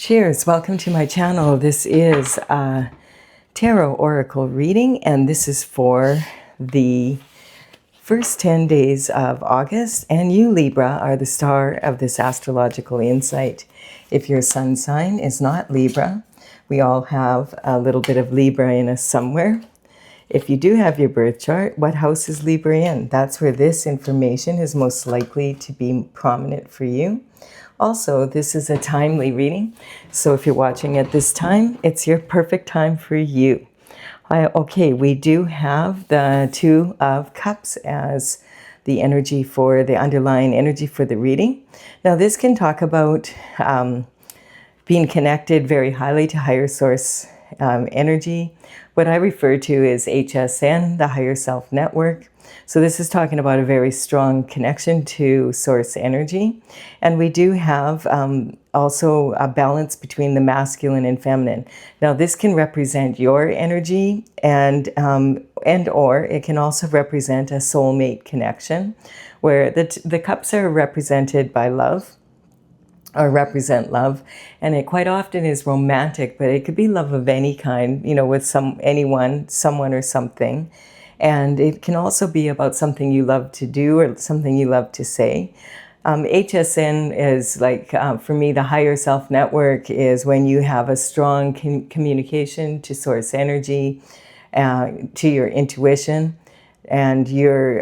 Cheers, welcome to my channel. This is a tarot oracle reading, and this is for the first 10 days of August, and you, Libra, are the star of this astrological insight. If your sun sign is not Libra, we all have a little bit of Libra in us somewhere. If you do have your birth chart, what house is Libra in? That's where this information is most likely to be prominent for you. Also, this is a timely reading, so if you're watching at this time, it's your perfect time for you. Okay, we do have the Two of Cups as the energy for the underlying energy for the reading. Now, this can talk about being connected very highly to higher source energy. What I refer to is HSN, the higher self network. So this is talking about a very strong connection to source energy. And we do have also a balance between the masculine and feminine. Now this can represent your energy and or it can also represent a soulmate connection where the cups are represented by love, or represent love, and it quite often is romantic, but it could be love of any kind, you know, with anyone, someone or something. And it can also be about something you love to do or something you love to say. HSN is like, for me, the higher self network is when you have a strong communication to source energy, to your intuition, and you're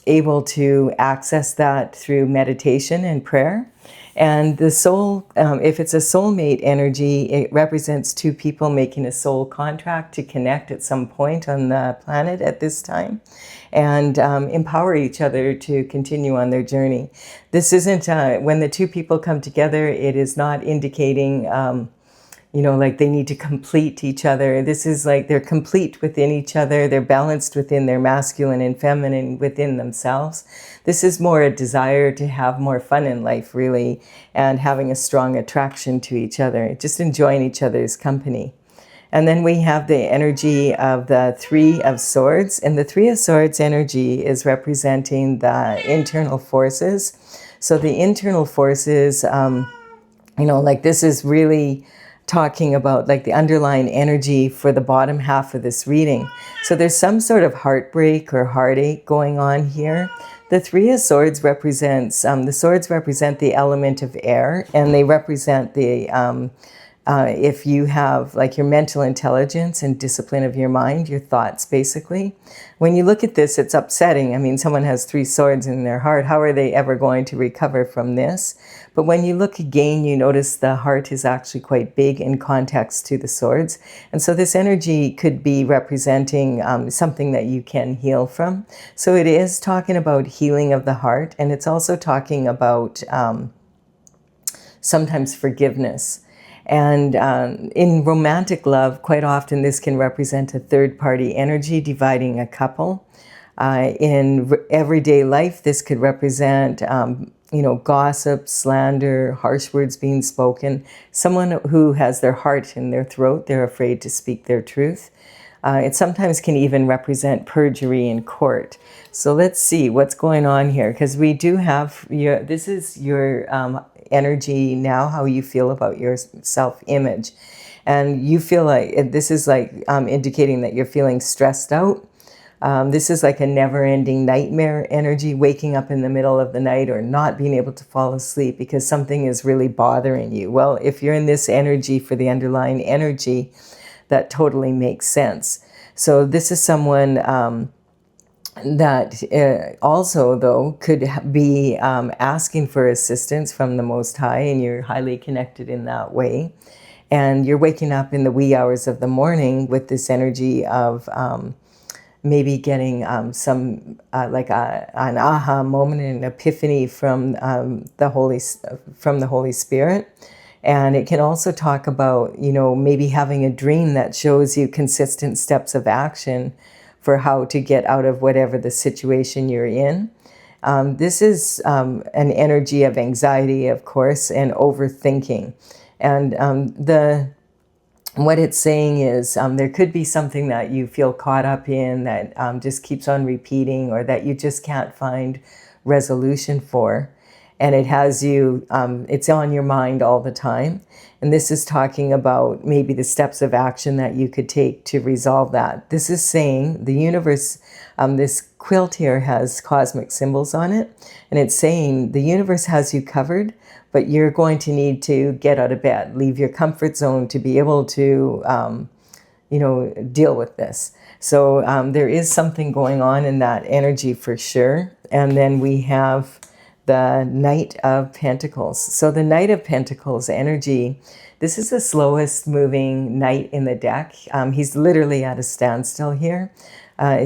able to access that through meditation and prayer. And the soul, if it's a soulmate energy, it represents two people making a soul contract to connect at some point on the planet at this time and empower each other to continue on their journey. This isn't, when the two people come together, it is not indicating you know, like they need to complete each other. This is like they're complete within each other. They're balanced within their masculine and feminine within themselves. This is more a desire to have more fun in life, really, and having a strong attraction to each other, just enjoying each other's company. And then we have the energy of the Three of Swords. And the Three of Swords energy is representing the internal forces. So the internal forces, you know, like this is really talking about like the underlying energy for the bottom half of this reading. So there's some sort of heartbreak or heartache going on here. The Three of Swords represents, the swords represent the element of air, and they represent the, if you have like your mental intelligence and discipline of your mind, your thoughts basically. When you look at this, it's upsetting. I mean, someone has three swords in their heart. How are they ever going to recover from this? But when you look again, you notice the heart is actually quite big in context to the swords. And so this energy could be representing something that you can heal from. So it is talking about healing of the heart, and it's also talking about sometimes forgiveness. And in romantic love, quite often this can represent a third-party energy dividing a couple. In everyday life, this could represent you know, gossip, slander, harsh words being spoken. Someone who has their heart in their throat, they're afraid to speak their truth. It sometimes can even represent perjury in court. So let's see what's going on here, because we do have this is your energy now, how you feel about your self-image. And you feel like, this is like indicating that you're feeling stressed out. This is like a never-ending nightmare energy, waking up in the middle of the night or not being able to fall asleep because something is really bothering you. Well, if you're in this energy for the underlying energy, that totally makes sense. So this is someone that also, though, could be asking for assistance from the Most High, and you're highly connected in that way. And you're waking up in the wee hours of the morning with this energy of maybe getting some like an aha moment, an epiphany from the Holy Spirit. And it can also talk about, you know, maybe having a dream that shows you consistent steps of action for how to get out of whatever the situation you're in. This is an energy of anxiety, of course, and overthinking. And what it's saying is there could be something that you feel caught up in that just keeps on repeating, or that you just can't find resolution for. and it has you, it's on your mind all the time. And this is talking about maybe the steps of action that you could take to resolve that. This is saying the universe, this quilt here has cosmic symbols on it, and it's saying the universe has you covered, but you're going to need to get out of bed, leave your comfort zone to be able to, deal with this. So there is something going on in that energy for sure. And then we have the Knight of Pentacles. So the Knight of Pentacles energy, this is the slowest moving knight in the deck. He's literally at a standstill here.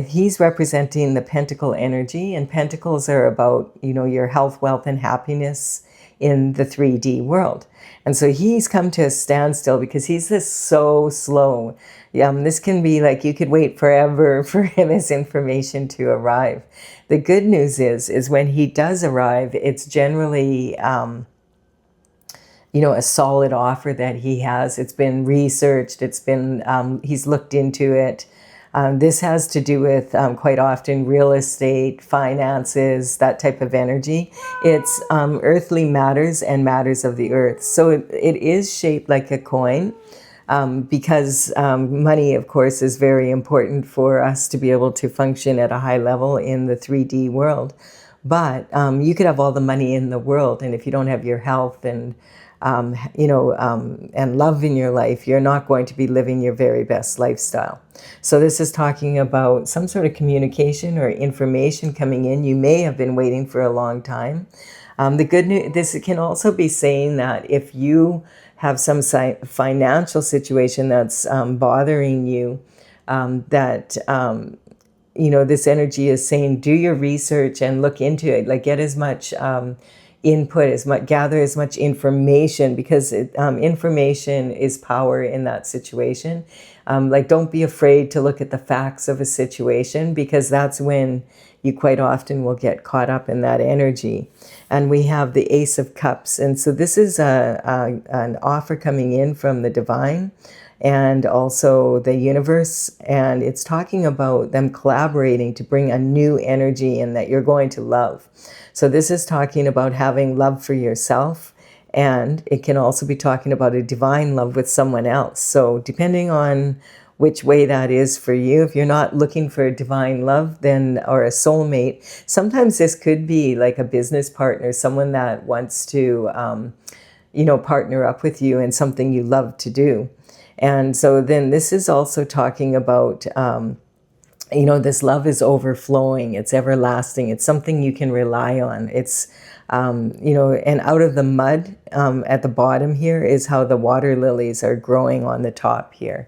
He's representing the pentacle energy, and pentacles are about, your health, wealth, and happiness in the 3D world. And so he's come to a standstill because he's so slow. This can be like you could wait forever for this information to arrive. The good news is when he does arrive, it's generally, a solid offer that he has. It's been researched. It's been, he's looked into it. This has to do with quite often real estate, finances, that type of energy. It's earthly matters and matters of the earth. So it is shaped like a coin because money, of course, is very important for us to be able to function at a high level in the 3D world. But you could have all the money in the world, and if you don't have your health and and love in your life, you're not going to be living your very best lifestyle. So this is talking about some sort of communication or information coming in. You may have been waiting for a long time. The good news, this can also be saying that if you have some financial situation that's bothering you, this energy is saying, do your research and look into it. Like, get as much input, gather as much information, because information is power in that situation. Don't be afraid to look at the facts of a situation, because that's when you quite often will get caught up in that energy. And we have the Ace of Cups. And so this is an offer coming in from the divine and also the universe. And it's talking about them collaborating to bring a new energy in that you're going to love. So this is talking about having love for yourself, and it can also be talking about a divine love with someone else. So depending on which way that is for you, if you're not looking for a divine love or a soulmate, sometimes this could be like a business partner, someone that wants to, partner up with you in something you love to do. And so then this is also talking about, this love is overflowing, it's everlasting, it's something you can rely on. It's, and out of the mud at the bottom here is how the water lilies are growing on the top here.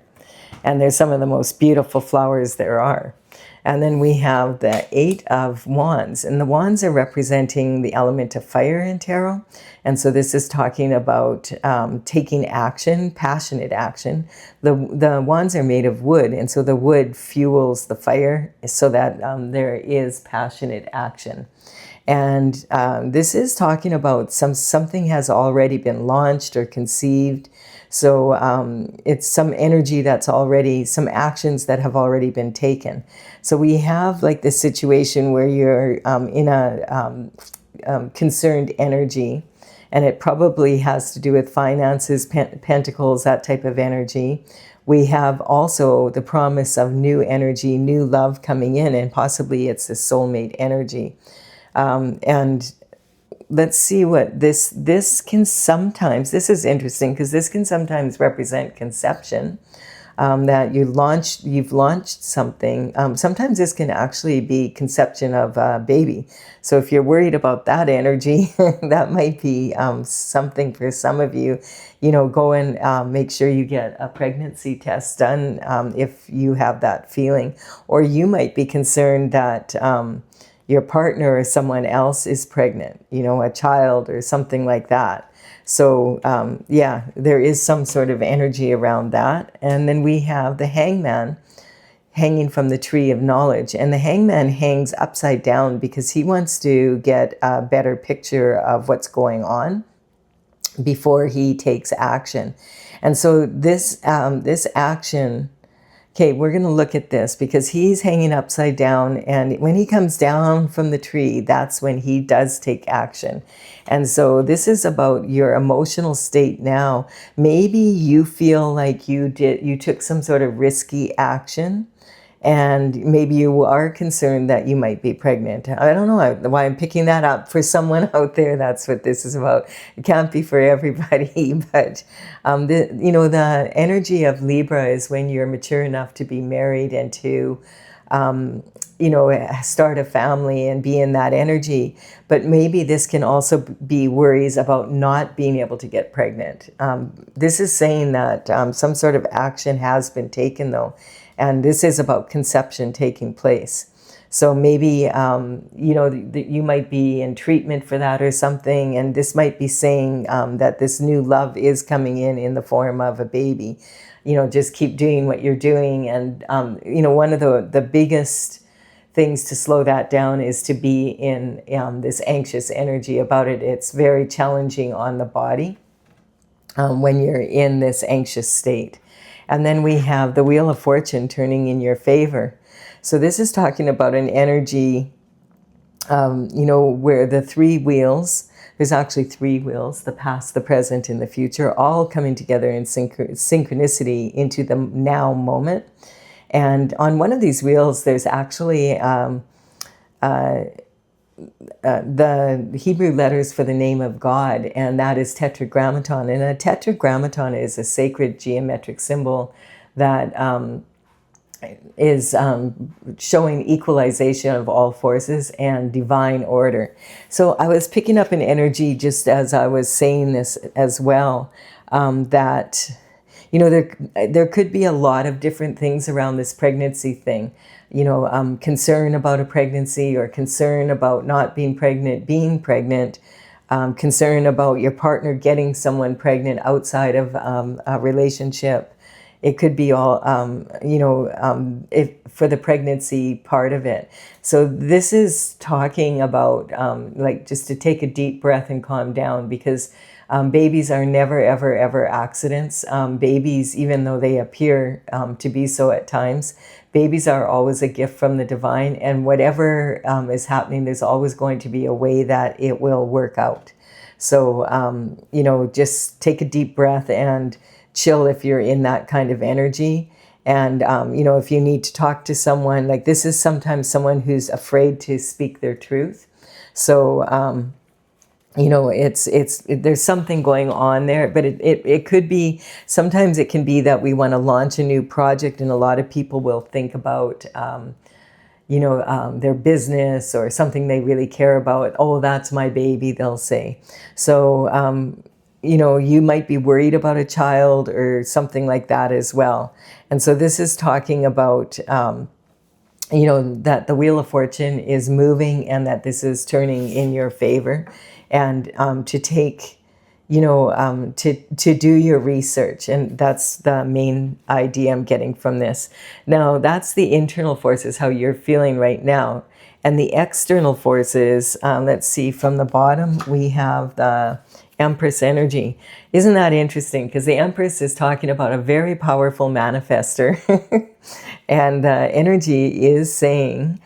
And there's some of the most beautiful flowers there are. And then we have the Eight of Wands, and the wands are representing the element of fire in tarot. And so this is talking about taking action, passionate action. The wands are made of wood, and so the wood fuels the fire so that there is passionate action. And this is talking about something has already been launched or conceived. So it's some energy that's already, some actions that have already been taken. So we have like this situation where you're in a concerned energy, and it probably has to do with finances, pentacles, that type of energy. We have also the promise of new energy, new love coming in, and possibly it's a soulmate energy. And let's see what this can sometimes, this is interesting because this can sometimes represent conception, that you've launched something. Sometimes this can actually be conception of a baby. So if you're worried about that energy, that might be something for some of you. Go and make sure you get a pregnancy test done if you have that feeling. Or you might be concerned that your partner or someone else is pregnant, a child or something like that. So there is some sort of energy around that. And then we have the Hangman hanging from the tree of knowledge. And the Hangman hangs upside down because he wants to get a better picture of what's going on before he takes action. And so this action Okay, we're going to look at this because he's hanging upside down, and when he comes down from the tree, that's when he does take action. And so this is about your emotional state now. Maybe you feel like you took some sort of risky action, and maybe you are concerned that you might be pregnant. I don't know why I'm picking that up for someone out there. That's what this is about. It can't be for everybody, but the energy of Libra is when you're mature enough to be married and to start a family and be in that energy. But maybe this can also be worries about not being able to get pregnant. This is saying that some sort of action has been taken, though. And this is about conception taking place. So maybe, you might be in treatment for that or something. And this might be saying that this new love is coming in the form of a baby. Just keep doing what you're doing. And, one of the biggest things to slow that down is to be in this anxious energy about it. It's very challenging on the body when you're in this anxious state. And then we have the Wheel of Fortune turning in your favor. So this is talking about an energy, where the three wheels, there's actually three wheels, the past, the present, and the future, all coming together in synchronicity into the now moment. And on one of these wheels, there's actually the Hebrew letters for the name of God, and that is tetragrammaton. And a tetragrammaton is a sacred geometric symbol that is showing equalization of all forces and divine order. So I was picking up an energy just as I was saying this as well, that there could be a lot of different things around this pregnancy thing. Concern about a pregnancy, or concern about not being pregnant, concern about your partner getting someone pregnant outside of a relationship. It could be all, for the pregnancy part of it. So this is talking about, just to take a deep breath and calm down, because babies are never, ever, ever accidents. Babies, even though they appear to be so at times, babies are always a gift from the divine. And whatever is happening, there's always going to be a way that it will work out. So, just take a deep breath and chill if you're in that kind of energy. And, if you need to talk to someone, like this is sometimes someone who's afraid to speak their truth. So, there's something going on there, but it could be, sometimes it can be that we want to launch a new project, and a lot of people will think about, their business or something they really care about. Oh, that's my baby, they'll say. So, you might be worried about a child or something like that as well. And so this is talking about, that the Wheel of Fortune is moving, and that this is turning in your favor. And to take, to do your research. And that's the main idea I'm getting from this. Now, that's the internal forces, how you're feeling right now. And the external forces, let's see, from the bottom, we have the Empress energy. Isn't that interesting? Because the Empress is talking about a very powerful manifester. And the energy is saying,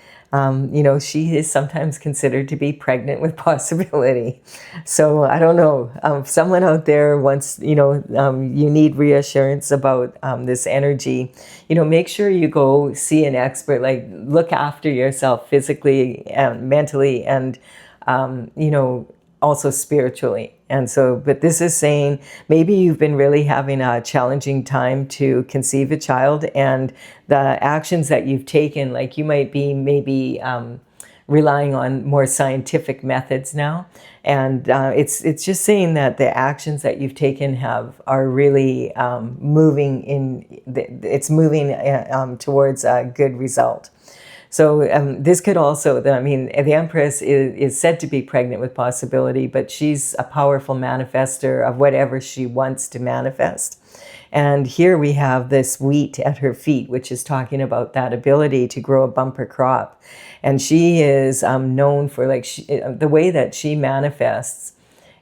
she is sometimes considered to be pregnant with possibility. So I don't know, someone out there wants, you need reassurance about this energy. Make sure you go see an expert, like look after yourself physically and mentally, and, also spiritually. And so, but this is saying maybe you've been really having a challenging time to conceive a child, and the actions that you've taken, like you might be maybe relying on more scientific methods now. And it's just saying that the actions that you've taken are really moving towards a good result. So this could also, the Empress is said to be pregnant with possibility, but she's a powerful manifester of whatever she wants to manifest. And here we have this wheat at her feet, which is talking about that ability to grow a bumper crop. And she is known for, the way that she manifests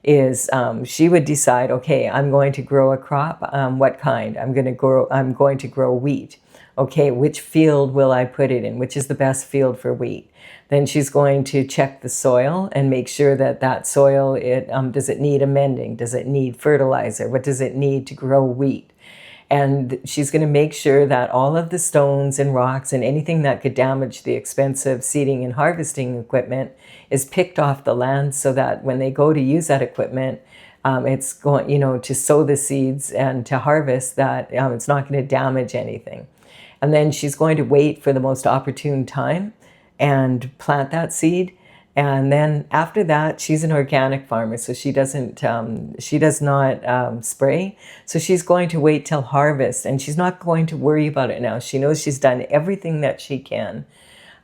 is she would decide, okay, I'm going to grow a crop. What kind? I'm going to grow wheat. Okay, which field will I put it in? Which is the best field for wheat? Then she's going to check the soil and make sure that that soil, does it need amending? Does it need fertilizer? What does it need to grow wheat? And she's going to make sure that all of the stones and rocks and anything that could damage the expensive seeding and harvesting equipment is picked off the land, so that when they go to use that equipment, it's going, to sow the seeds and to harvest that, it's not going to damage anything. And then she's going to wait for the most opportune time and plant that seed. And then after that, she's an organic farmer, so she does not spray. So she's going to wait till harvest, and she's not going to worry about it now. She knows she's done everything that she can.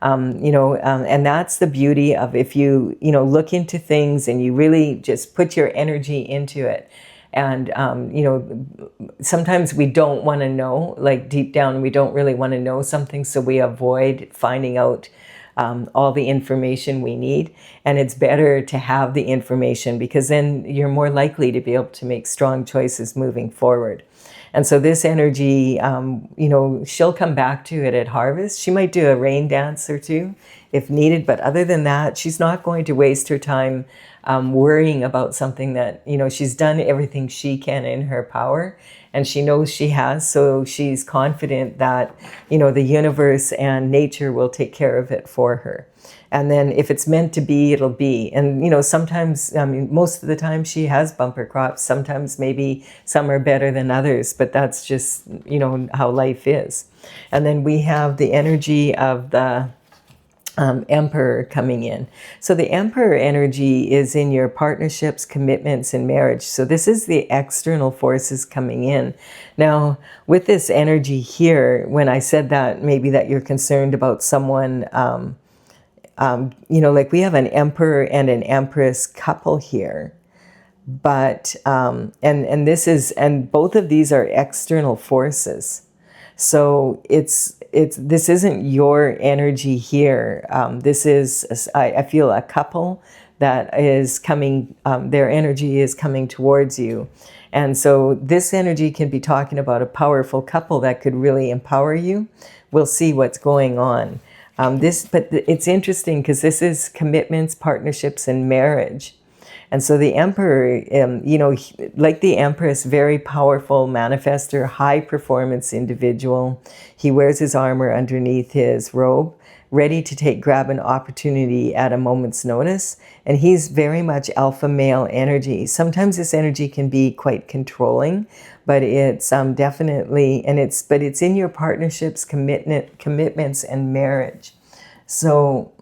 And that's the beauty of, if you look into things and you really just put your energy into it. And, sometimes we don't want to know, like deep down, we don't really want to know something, so we avoid finding out all the information we need. And it's better to have the information, because then you're more likely to be able to make strong choices moving forward. And so this energy, she'll come back to it at harvest. She might do a rain dance or two if needed, but other than that, she's not going to waste her time worrying about something that, she's done everything she can in her power, and she knows she has. So she's confident that, the universe and nature will take care of it for her. And then if it's meant to be, it'll be. And, sometimes, most of the time she has bumper crops. Sometimes maybe some are better than others, but that's just, how life is. And then we have the energy of the Emperor coming in. So the Emperor energy is in your partnerships, commitments, and marriage. So this is the external forces coming in. Now, with this energy here, when I said that maybe that you're concerned about someone, like we have an Emperor and an Empress couple here. But, and both of these are external forces. So this isn't your energy here. This is, I feel, a couple that is coming, their energy is coming towards you. And so this energy can be talking about a powerful couple that could really empower you. We'll see what's going on. But it's interesting because this is commitments, partnerships, and marriage. And so the Emperor, like the Empress, very powerful manifester, high performance individual. He wears his armor underneath his robe, ready to grab an opportunity at a moment's notice. And he's very much alpha male energy. Sometimes this energy can be quite controlling, but it's definitely, but it's in your partnerships, commitments, and marriage. So,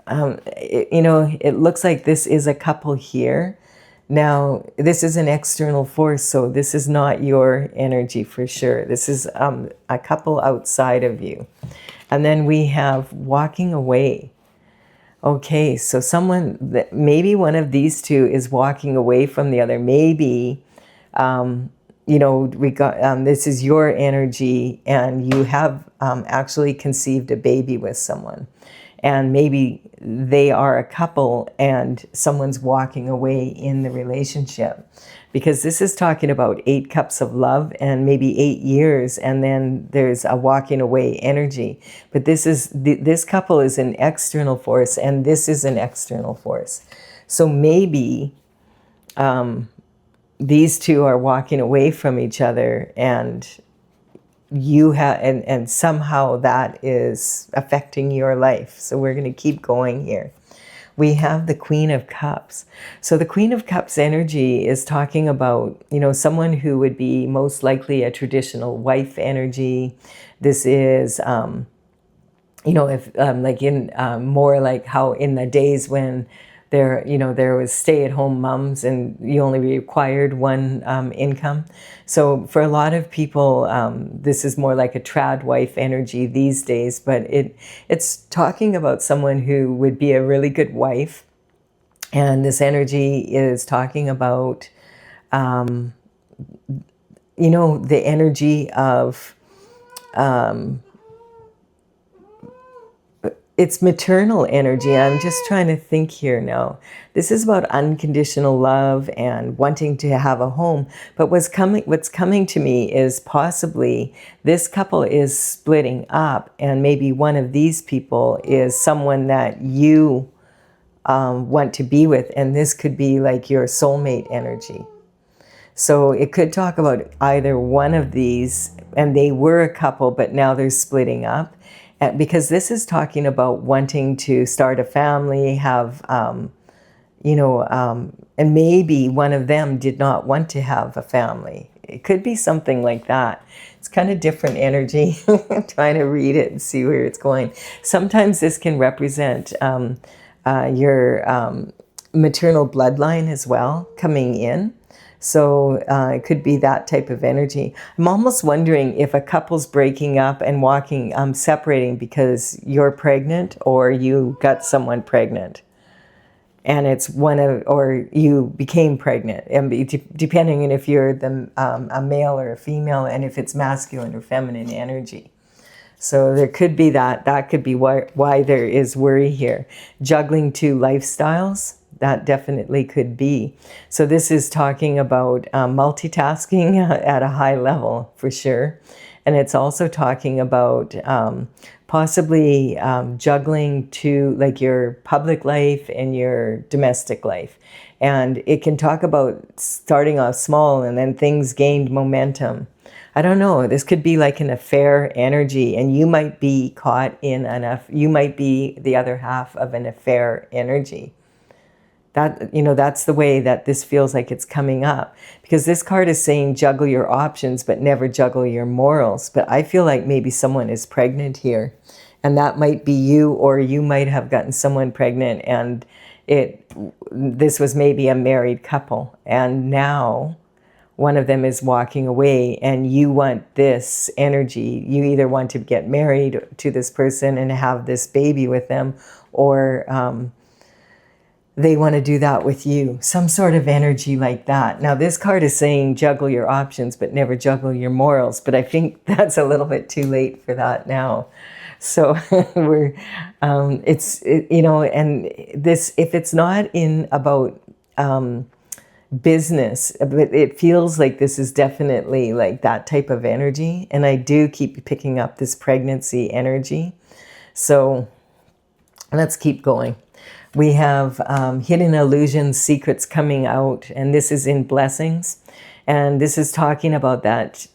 it looks like this is a couple here. Now, this is an external force, so this is not your energy for sure. This is a couple outside of you. And then we have walking away. Okay, so maybe one of these two is walking away from the other. Maybe, this is your energy, and you have actually conceived a baby with someone. And maybe they are a couple and someone's walking away in the relationship. Because this is talking about 8 cups of love and maybe 8 years, and then there's a walking away energy. But this couple is an external force, and this is an external force. So maybe these two are walking away from each other, and and somehow that is affecting your life. So we're going to keep going here. We have the Queen of Cups. So the Queen of Cups energy is talking about, someone who would be most likely a traditional wife energy. This is, more like how in the days when there was stay-at-home moms and you only required one income. So for a lot of people, this is more like a trad wife energy these days, but it's talking about someone who would be a really good wife. And this energy is talking about, the energy of it's maternal energy. I'm just trying to think here now. This is about unconditional love and wanting to have a home. But what's coming to me is possibly this couple is splitting up, and maybe one of these people is someone that you want to be with, and this could be like your soulmate energy. So it could talk about either one of these, and they were a couple, but now they're splitting up. Because this is talking about wanting to start a family, have, and maybe one of them did not want to have a family. It could be something like that. It's kind of different energy. I'm trying to read it and see where it's going. Sometimes this can represent your maternal bloodline as well coming in. So it could be that type of energy. I'm almost wondering if a couple's breaking up and separating because you're pregnant or you got someone pregnant. And it's or you became pregnant, and depending on if you're a male or a female, and if it's masculine or feminine energy. So there could be that could be why there is worry here. Juggling two lifestyles, that definitely could be. So this is talking about multitasking at a high level for sure. And it's also talking about possibly juggling to like your public life and your domestic life. And it can talk about starting off small and then things gained momentum. I don't know, this could be like an affair energy, and you might be caught in you might be the other half of an affair energy. That's the way that this feels like it's coming up, because this card is saying juggle your options, but never juggle your morals. But I feel like maybe someone is pregnant here, and that might be you, or you might have gotten someone pregnant, and this was maybe a married couple, and now one of them is walking away, and you want this energy. You either want to get married to this person and have this baby with them, or they want to do that with you. Some sort of energy like that. Now, this card is saying juggle your options, but never juggle your morals. But I think that's a little bit too late for that now. So and this, if it's not about business, but it feels like this is definitely like that type of energy. And I do keep picking up this pregnancy energy. So let's keep going. We have hidden illusions, secrets coming out, and this is in blessings. And this is talking about that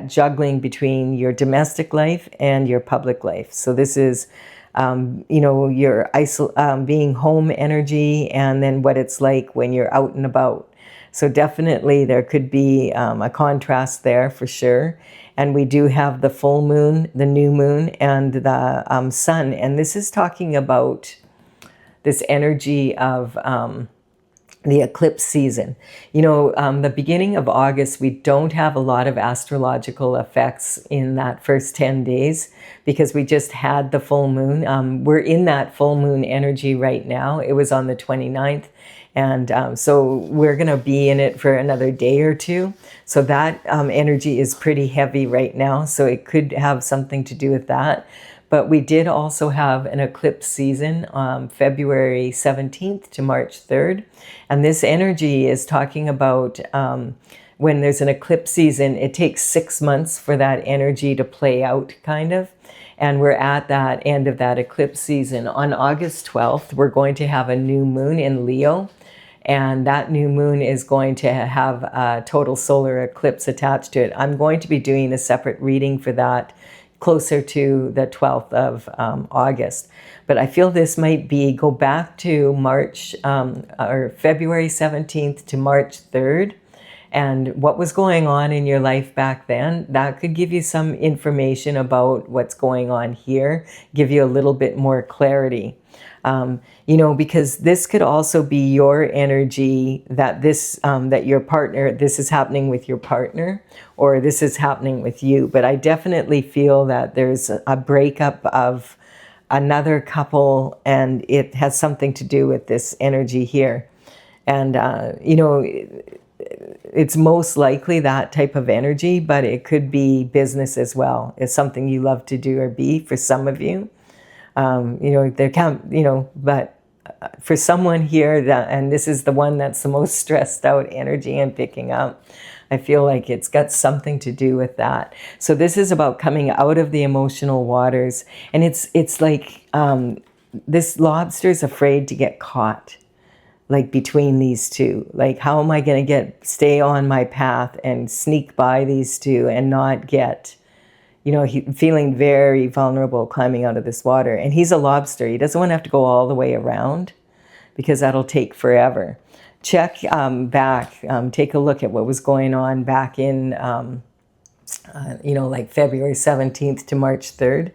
juggling between your domestic life and your public life. So this is your being home energy, and then what it's like when you're out and about. So definitely there could be a contrast there for sure. And we do have the full moon, the new moon, and the sun. And this is talking about this energy of the eclipse season. The beginning of August, we don't have a lot of astrological effects in that first 10 days because we just had the full moon. We're in that full moon energy right now. It was on the 29th. And so we're going to be in it for another day or two. So that energy is pretty heavy right now. So it could have something to do with that. But we did also have an eclipse season February 17th to March 3rd. And this energy is talking about when there's an eclipse season, it takes 6 months for that energy to play out, kind of. And we're at that end of that eclipse season. On August 12th, we're going to have a new moon in Leo. And that new moon is going to have a total solar eclipse attached to it. I'm going to be doing a separate reading for that closer to the 12th of August. But I feel this might go back to March or February 17th to March 3rd. And what was going on in your life back then, that could give you some information about what's going on here, give you a little bit more clarity. Because this could also be your energy that that your partner, this is happening with your partner, or this is happening with you. But I definitely feel that there's a breakup of another couple, and it has something to do with this energy here. And, it's most likely that type of energy, but it could be business as well. It's something you love to do or be for some of you. You know, there can't, you know, but for someone here, that, and this is the one that's the most stressed out energy I'm picking up, I feel like it's got something to do with that. So this is about coming out of the emotional waters. And it's like this lobster's afraid to get caught, like between these two. Like, how am I going to stay on my path and sneak by these two and not get, you know, feeling very vulnerable climbing out of this water. And he's a lobster. He doesn't want to have to go all the way around because that'll take forever. Check back, take a look at what was going on back in, you know, like February 17th to March 3rd,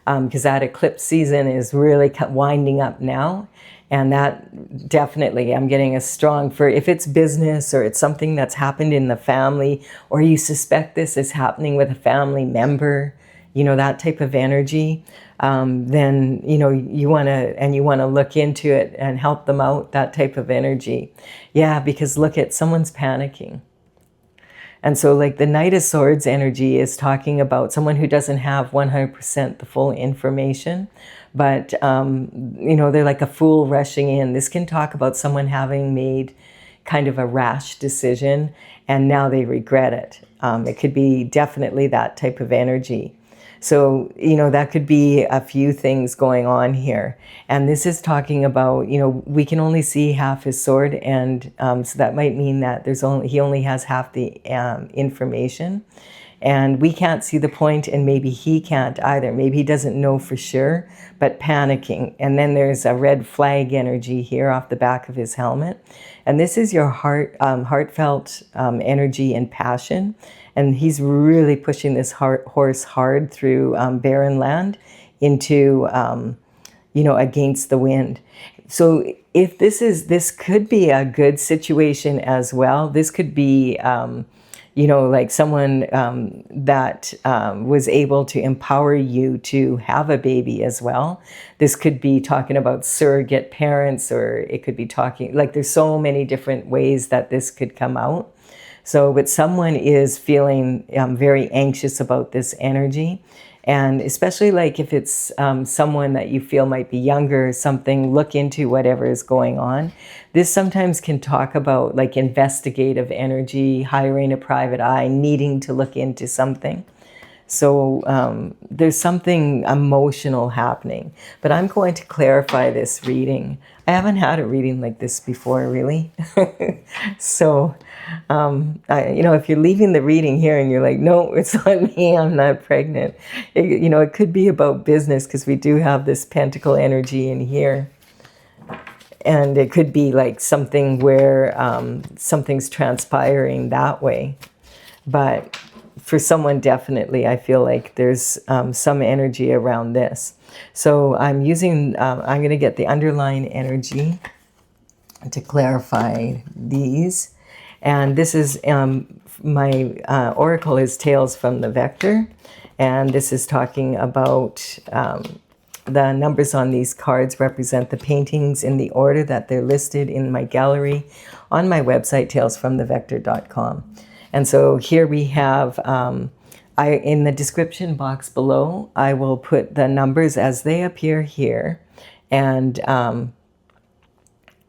because that eclipse season is really winding up now. And that definitely, I'm getting a strong, for if it's business or it's something that's happened in the family, or you suspect this is happening with a family member, you know, that type of energy, then, you know, you want to look into it and help them out, that type of energy. Yeah, because look at, someone's panicking. And so like the Knight of Swords energy is talking about someone who doesn't have 100% the full information, but, you know, they're like a fool rushing in. This can talk about someone having made kind of a rash decision and now they regret it. It could be definitely that type of energy. So, you know, that could be a few things going on here. And this is talking about, you know, we can only see half his sword. And so that might mean that he only has half the information. And we can't see the point, and maybe he can't either. Maybe he doesn't know for sure, but panicking. And then there's a red flag energy here off the back of his helmet. And this is your heartfelt energy and passion. And he's really pushing this horse hard through barren land into, you know, against the wind. So if this could be a good situation as well. This could be, you know, like someone that was able to empower you to have a baby as well. This could be talking about surrogate parents, or it could be talking, like there's so many different ways that this could come out. So, but someone is feeling very anxious about this energy. And especially like if it's someone that you feel might be younger or something, look into whatever is going on. This sometimes can talk about like investigative energy, hiring a private eye, needing to look into something. So there's something emotional happening. But I'm going to clarify this reading. I haven't had a reading like this before, really. So, you know, if you're leaving the reading here and you're like, no, it's not me, I'm not pregnant. You know, it could be about business because we do have this pentacle energy in here. And it could be like something where something's transpiring that way. But for someone, definitely, I feel like there's some energy around this. So I'm using, I'm going to get the underlying energy to clarify these. And this is, my oracle is Tales from the Vector. And this is talking about the numbers on these cards represent the paintings in the order that they're listed in my gallery on my website, talesfromthevector.com. And so here we have, in the description box below, I will put the numbers as they appear here. And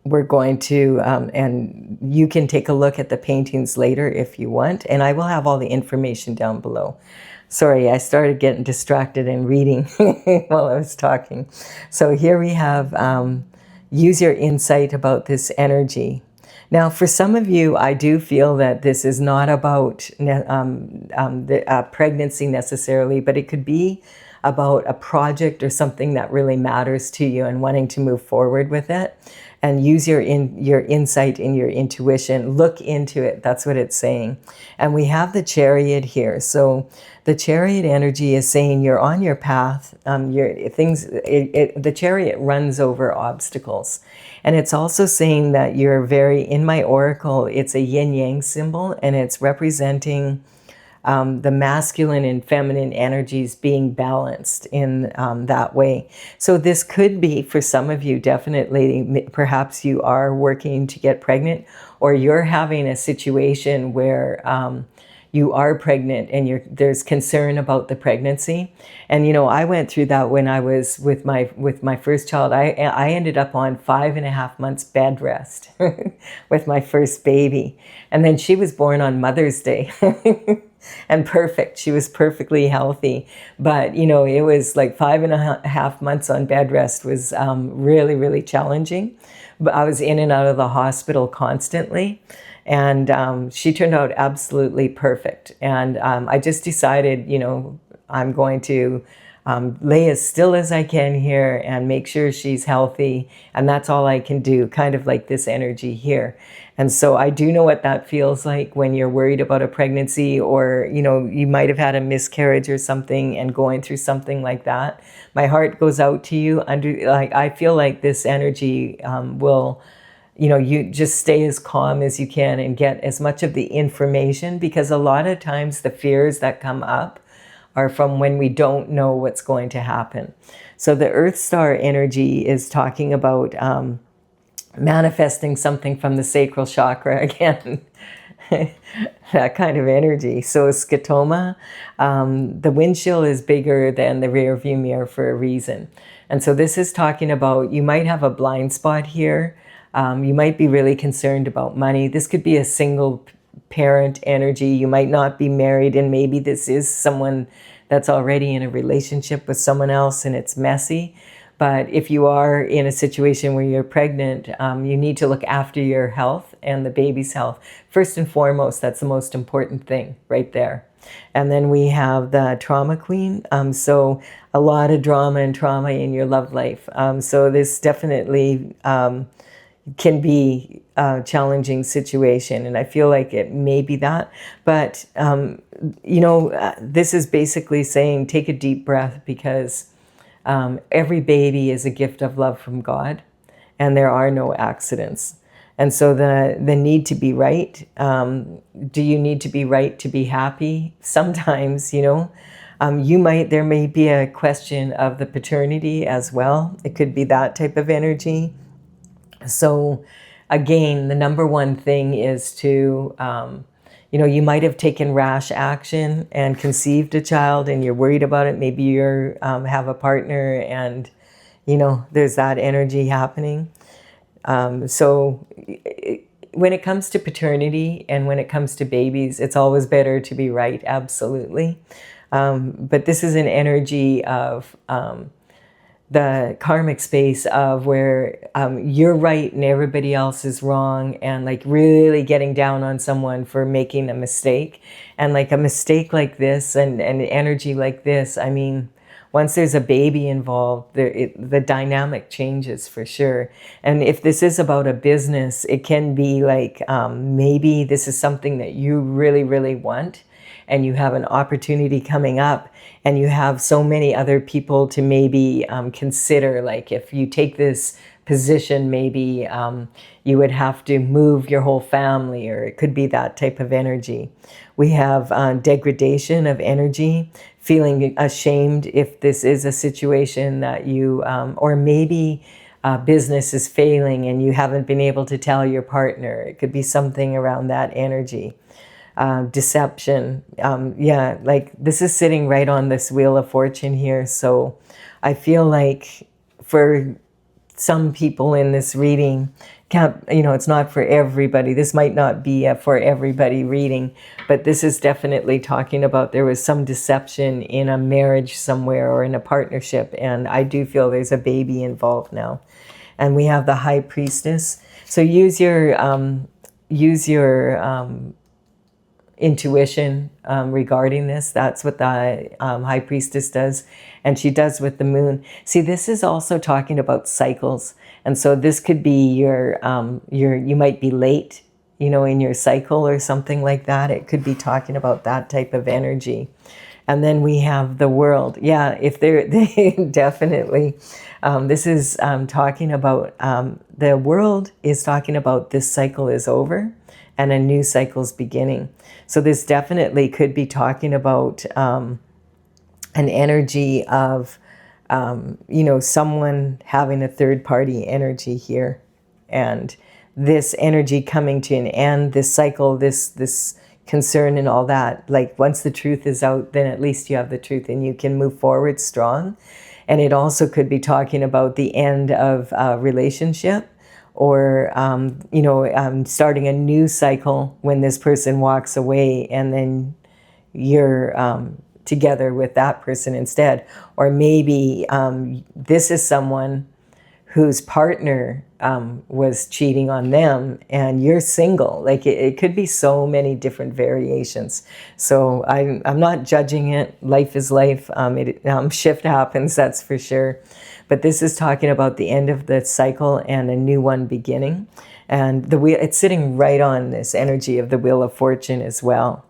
we're going to, and you can take a look at the paintings later if you want. And I will have all the information down below. Sorry, I started getting distracted and reading while I was talking. So here we have, use your insight about this energy. Now, for some of you, I do feel that this is not about pregnancy necessarily, but it could be about a project or something that really matters to you and wanting to move forward with it. And use your insight and your intuition. Look into it. That's what it's saying. And we have the Chariot here. So the Chariot energy is saying you're on your path. The Chariot runs over obstacles. And it's also saying that you're in my oracle, it's a yin-yang symbol, and it's representing the masculine and feminine energies being balanced in that way. So this could be, for some of you, definitely, perhaps you are working to get pregnant, or you're having a situation where you are pregnant and there's concern about the pregnancy. And I went through that when I was with my first child. I ended up on 5.5 months bed rest with my first baby, and then she was born on Mother's Day. And perfect. She was perfectly healthy. But, it was like 5.5 months on bed rest was really, really challenging. But I was in and out of the hospital constantly. And she turned out absolutely perfect. And I just decided, I'm going to lay as still as I can here and make sure she's healthy. And that's all I can do, kind of like this energy here. And so I do know what that feels like when you're worried about a pregnancy, or, you might have had a miscarriage or something and going through something like that. My heart goes out to you. I feel like this energy will, you just stay as calm as you can and get as much of the information, because a lot of times the fears that come up are from when we don't know what's going to happen. So the Earth Star energy is talking about manifesting something from the sacral chakra again. That kind of energy. So scotoma, the windshield is bigger than the rear view mirror for a reason. And so this is talking about, you might have a blind spot here. You might be really concerned about money. This could be a single parent energy. You might not be married, and maybe this is someone that's already in a relationship with someone else and it's messy. But if you are in a situation where you're pregnant, you need to look after your health and the baby's health. First and foremost, that's the most important thing right there. And then we have the trauma queen. So a lot of drama and trauma in your love life. So this definitely can be a challenging situation. And I feel like it may be that. But, this is basically saying take a deep breath, because every baby is a gift of love from God, and there are no accidents. And so the need to be right, do you need to be right to be happy? Sometimes, there may be a question of the paternity as well. It could be that type of energy. So again, the number one thing is to, you might have taken rash action and conceived a child and you're worried about it. Maybe you have a partner and, there's that energy happening. So when it comes to paternity and when it comes to babies, it's always better to be right, absolutely. But this is an energy of the karmic space of where you're right and everybody else is wrong, and like really getting down on someone for making a mistake. And like a mistake like this and energy like this, I mean, once there's a baby involved, the dynamic changes for sure. And if this is about a business, it can be like maybe this is something that you really, really want, and you have an opportunity coming up, and you have so many other people to maybe consider. Like if you take this position, maybe you would have to move your whole family, or it could be that type of energy. We have degradation of energy, feeling ashamed if this is a situation that you, or maybe business is failing and you haven't been able to tell your partner. It could be something around that energy. Deception. Like this is sitting right on this Wheel of Fortune here. So I feel like for some people in this reading, it's not for everybody. This might not be a for everybody reading, but this is definitely talking about there was some deception in a marriage somewhere or in a partnership. And I do feel there's a baby involved now. And we have the High Priestess. So use your intuition regarding this. That's what the High Priestess does, and she does with the moon. See, this is also talking about cycles, and so this could be you might be late, in your cycle or something like that. It could be talking about that type of energy. And then we have the World. Yeah, they definitely. This is talking about the World is talking about this cycle is over and a new cycle's beginning. So this definitely could be talking about an energy of, someone having a third party energy here. And this energy coming to an end, this cycle, this concern and all that. Like once the truth is out, then at least you have the truth and you can move forward strong. And it also could be talking about the end of a relationship, or starting a new cycle when this person walks away and then you're together with that person instead. Or maybe this is someone whose partner was cheating on them and you're single. Like it could be so many different variations. So I'm not judging it. Life is life. Shift happens, that's for sure. But this is talking about the end of the cycle and a new one beginning. And the wheel, it's sitting right on this energy of the Wheel of Fortune as well.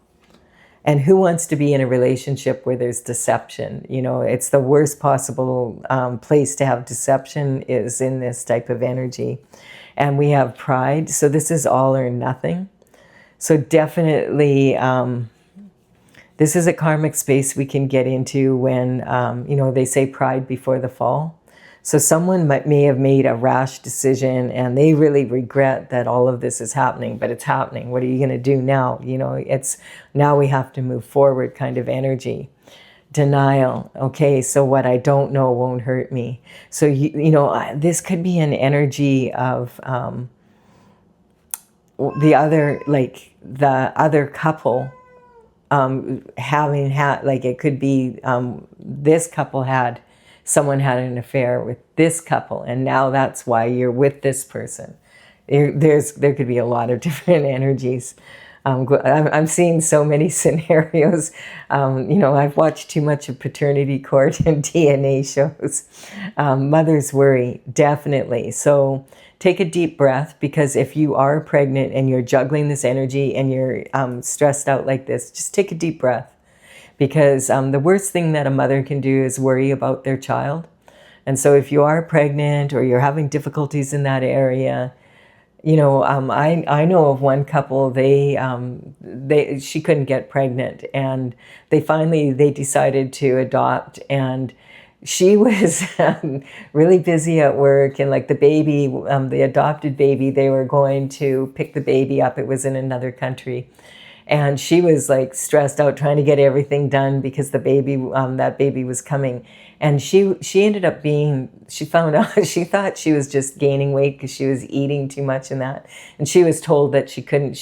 And who wants to be in a relationship where there's deception? You know, it's the worst possible place to have deception is in this type of energy. And we have pride. So this is all or nothing. So definitely, this is a karmic space we can get into when, they say pride before the fall. So someone may have made a rash decision and they really regret that all of this is happening, but it's happening. What are you going to do now? You know, it's now we have to move forward kind of energy. Denial. Okay, so what I don't know won't hurt me. So, this could be an energy of the other couple having had, like it could be this couple someone had an affair with this couple, and now that's why you're with this person. There could be a lot of different energies. I'm seeing so many scenarios. I've watched too much of Paternity Court and DNA shows. Mothers worry, definitely. So take a deep breath, because if you are pregnant and you're juggling this energy and you're stressed out like this, just take a deep breath. Because the worst thing that a mother can do is worry about their child. And so if you are pregnant or you're having difficulties in that area, I know of one couple, she couldn't get pregnant, and they decided to adopt, and she was really busy at work, and like the baby, the adopted baby, they were going to pick the baby up. It was in another country. And she was like stressed out trying to get everything done because the baby, that baby was coming. And she ended up she found out, she thought she was just gaining weight because she was eating too much and that. And she was told that she couldn't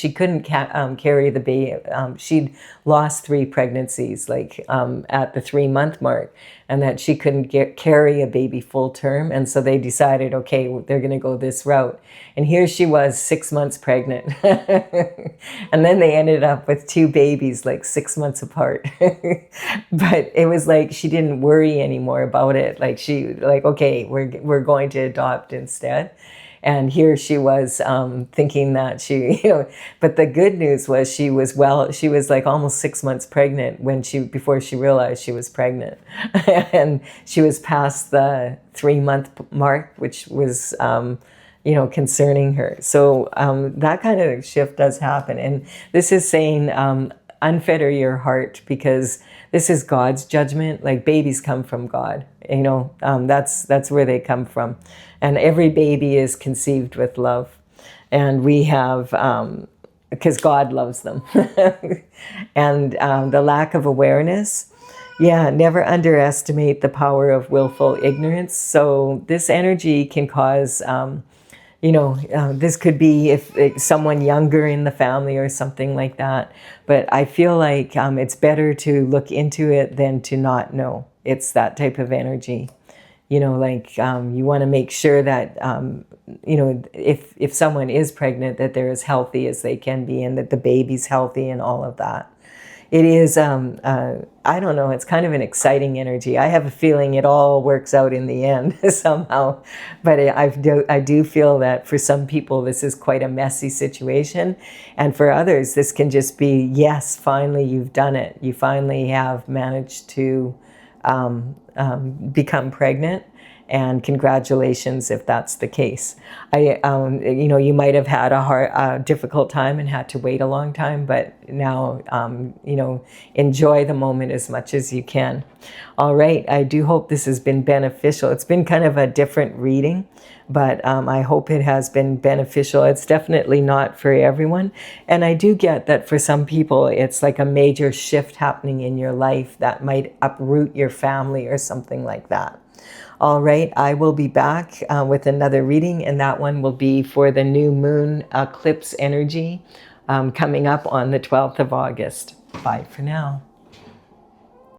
carry the baby. She'd lost 3 pregnancies, like at the 3-month mark, and that she couldn't carry a baby full term. And so they decided, okay, they're going to go this route. And here she was 6 months pregnant. And then they ended up with 2 babies, like 6 months apart. But it was like, she didn't worry anymore about it. Like okay, we're going to adopt instead. And here she was thinking that but the good news was she was like almost 6 months pregnant before she realized she was pregnant. And she was past the 3-month mark, which was, concerning her. So that kind of shift does happen. And this is saying, unfetter your heart, because this is God's judgment. Like babies come from God, that's where they come from. And every baby is conceived with love. And we have, because God loves them. And the lack of awareness, never underestimate the power of willful ignorance. So this energy can cause, this could be if someone younger in the family or something like that. But I feel like it's better to look into it than to not know. It's that type of energy. You want to make sure that, if someone is pregnant, that they're as healthy as they can be and that the baby's healthy and all of that. It is, I don't know, it's kind of an exciting energy. I have a feeling it all works out in the end somehow. But I do feel that for some people, this is quite a messy situation. And for others, this can just be, yes, finally you've done it. You finally have managed to become pregnant. And congratulations if that's the case. You might have had a difficult time and had to wait a long time, but now, enjoy the moment as much as you can. All right, I do hope this has been beneficial. It's been kind of a different reading, but I hope it has been beneficial. It's definitely not for everyone. And I do get that for some people, it's like a major shift happening in your life that might uproot your family or something like that. All right, I will be back with another reading, and that one will be for the new moon eclipse energy coming up on the 12th of August. Bye for now.